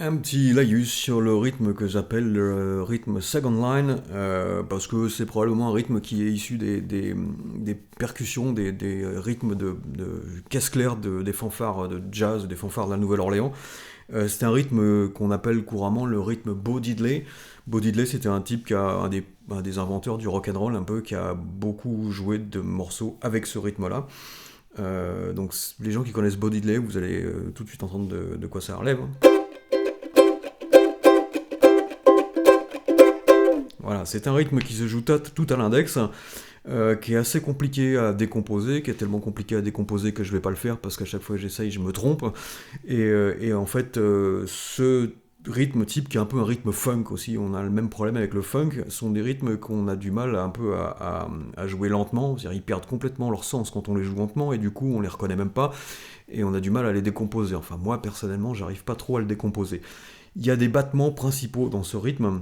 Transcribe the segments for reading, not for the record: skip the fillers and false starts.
Un petit laïus sur le rythme que j'appelle le rythme second line, parce que c'est probablement un rythme qui est issu des percussions, des rythmes de caisse claire, des fanfares de jazz, des fanfares de la Nouvelle-Orléans. C'est un rythme qu'on appelle couramment le rythme Bo Diddley. Bo Diddley, c'était un type qui a un des inventeurs du rock and roll un peu, qui a beaucoup joué de morceaux avec ce rythme-là. Donc les gens qui connaissent Bo Diddley, vous allez tout de suite entendre de quoi ça relève, hein. Voilà, c'est un rythme qui se joue tout à l'index, qui est assez compliqué à décomposer, qui est tellement compliqué à décomposer que je vais pas le faire parce qu'à chaque fois que j'essaye, je me trompe. Et en fait, ce rythme type, qui est un peu un rythme funk aussi, on a le même problème avec le funk, sont des rythmes qu'on a du mal un peu à jouer lentement, c'est-à-dire ils perdent complètement leur sens quand on les joue lentement et du coup on les reconnaît même pas et on a du mal à les décomposer. Enfin moi personnellement, j'arrive pas trop à le décomposer. Il y a des battements principaux dans ce rythme.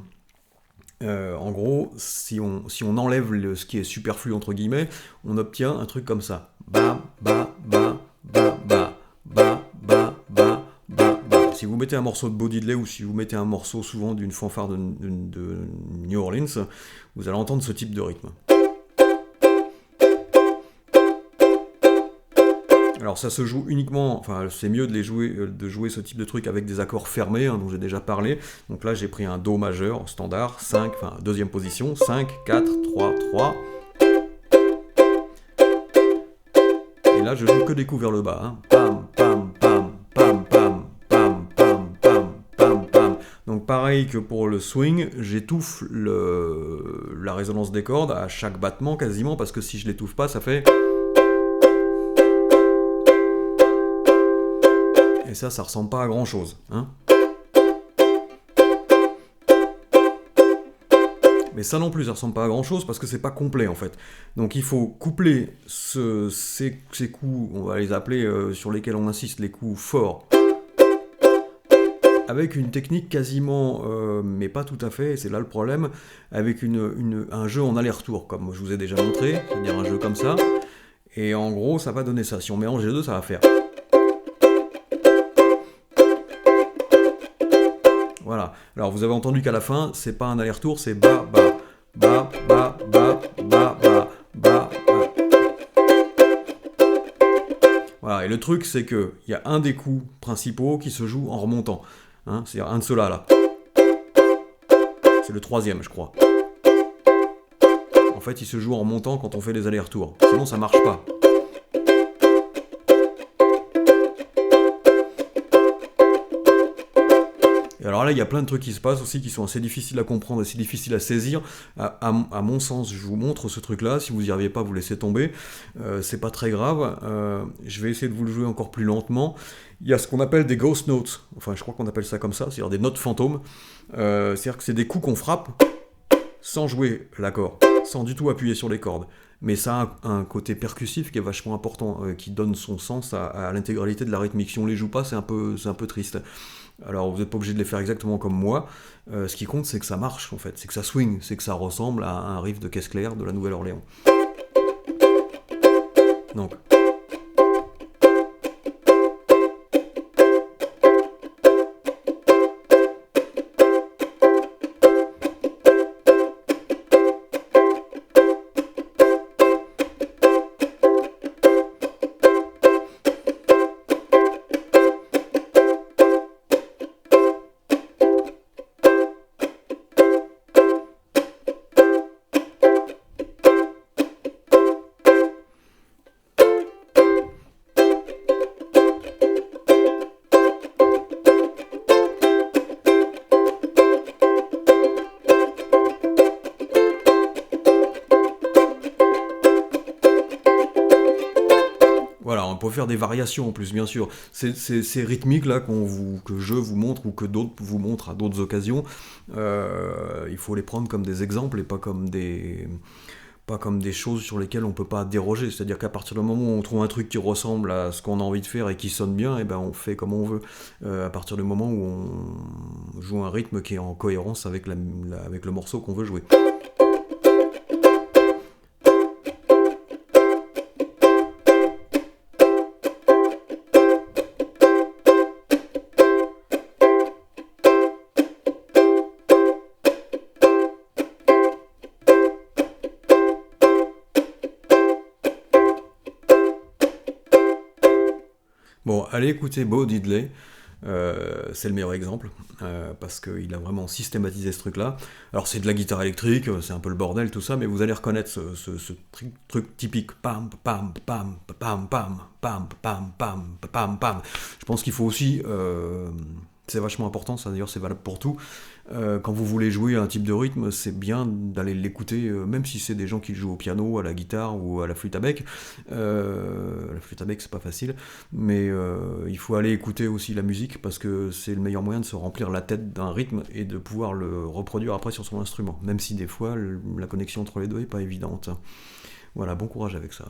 En gros, si on enlève ce qui est superflu entre guillemets, on obtient un truc comme ça. Ba, ba, ba, ba, ba, ba, ba, ba, ba, ba. Si vous mettez un morceau de Bo Diddley ou si vous mettez un morceau souvent d'une fanfare de New Orleans, vous allez entendre ce type de rythme. Alors ça se joue uniquement, enfin c'est mieux de jouer ce type de truc avec des accords fermés, hein, dont j'ai déjà parlé. Donc là j'ai pris un Do majeur standard, 5, enfin deuxième position, 5, 4, 3, 3. Et là je joue que des coups vers le bas, hein. Pam, pam, pam, pam, pam, pam, pam, pam, pam, pam. Donc pareil que pour le swing, j'étouffe la résonance des cordes à chaque battement quasiment, parce que si je l'étouffe pas, ça fait... Et ça ressemble pas à grand chose, hein. Mais ça non plus, ça ressemble pas à grand chose parce que c'est pas complet en fait. Donc il faut coupler ces coups, on va les appeler sur lesquels on insiste, les coups forts, avec une technique quasiment, mais pas tout à fait, et c'est là le problème, avec un jeu en aller-retour, comme je vous ai déjà montré, c'est-à-dire un jeu comme ça. Et en gros, ça va donner ça. Si on mélange les deux, ça va faire... Voilà. Alors vous avez entendu qu'à la fin, c'est pas un aller-retour, c'est ba ba ba ba ba ba ba ba ba. Voilà. Et le truc, c'est que il y a un des coups principaux qui se joue en remontant, hein, c'est-à-dire un de ceux-là là. C'est le troisième, je crois. En fait, il se joue en remontant quand on fait des allers-retours. Sinon, ça marche pas. Et alors là, il y a plein de trucs qui se passent aussi qui sont assez difficiles à comprendre, assez difficiles à saisir. À mon sens, je vous montre ce truc-là. Si vous n'y arrivez pas, vous laissez tomber. C'est pas très grave. Je vais essayer de vous le jouer encore plus lentement. Il y a ce qu'on appelle des ghost notes. Enfin, je crois qu'on appelle ça comme ça, c'est-à-dire des notes fantômes. C'est-à-dire que c'est des coups qu'on frappe sans jouer l'accord, sans du tout appuyer sur les cordes. Mais ça a un côté percussif qui est vachement important, qui donne son sens à l'intégralité de la rythmique. Si on les joue pas, c'est un peu triste. Alors vous n'êtes pas obligé de les faire exactement comme moi. Ce qui compte, c'est que ça marche en fait, c'est que ça swing, c'est que ça ressemble à un riff de caisse claire de la Nouvelle-Orléans. Donc. Voilà, on peut faire des variations en plus, bien sûr. Ces rythmiques-là que je vous montre ou que d'autres vous montrent à d'autres occasions, il faut les prendre comme des exemples et pas comme des choses sur lesquelles on peut pas déroger. C'est-à-dire qu'à partir du moment où on trouve un truc qui ressemble à ce qu'on a envie de faire et qui sonne bien, et ben on fait comme on veut. À partir du moment où on joue un rythme qui est en cohérence avec le morceau qu'on veut jouer. Bon, allez écouter Bo Diddley, c'est le meilleur exemple, parce qu'il a vraiment systématisé ce truc-là. Alors c'est de la guitare électrique, c'est un peu le bordel, tout ça, mais vous allez reconnaître ce truc typique. Pam, pam, pam, pam, pam, pam, pam, pam, pam, pam. Je pense qu'il faut aussi... c'est vachement important, ça d'ailleurs c'est valable pour tout. Quand vous voulez jouer un type de rythme, c'est bien d'aller l'écouter, même si c'est des gens qui jouent au piano, à la guitare ou à la flûte à bec. La flûte à bec, c'est pas facile, mais il faut aller écouter aussi la musique parce que c'est le meilleur moyen de se remplir la tête d'un rythme et de pouvoir le reproduire après sur son instrument, même si des fois la connexion entre les deux est pas évidente. Voilà, bon courage avec ça.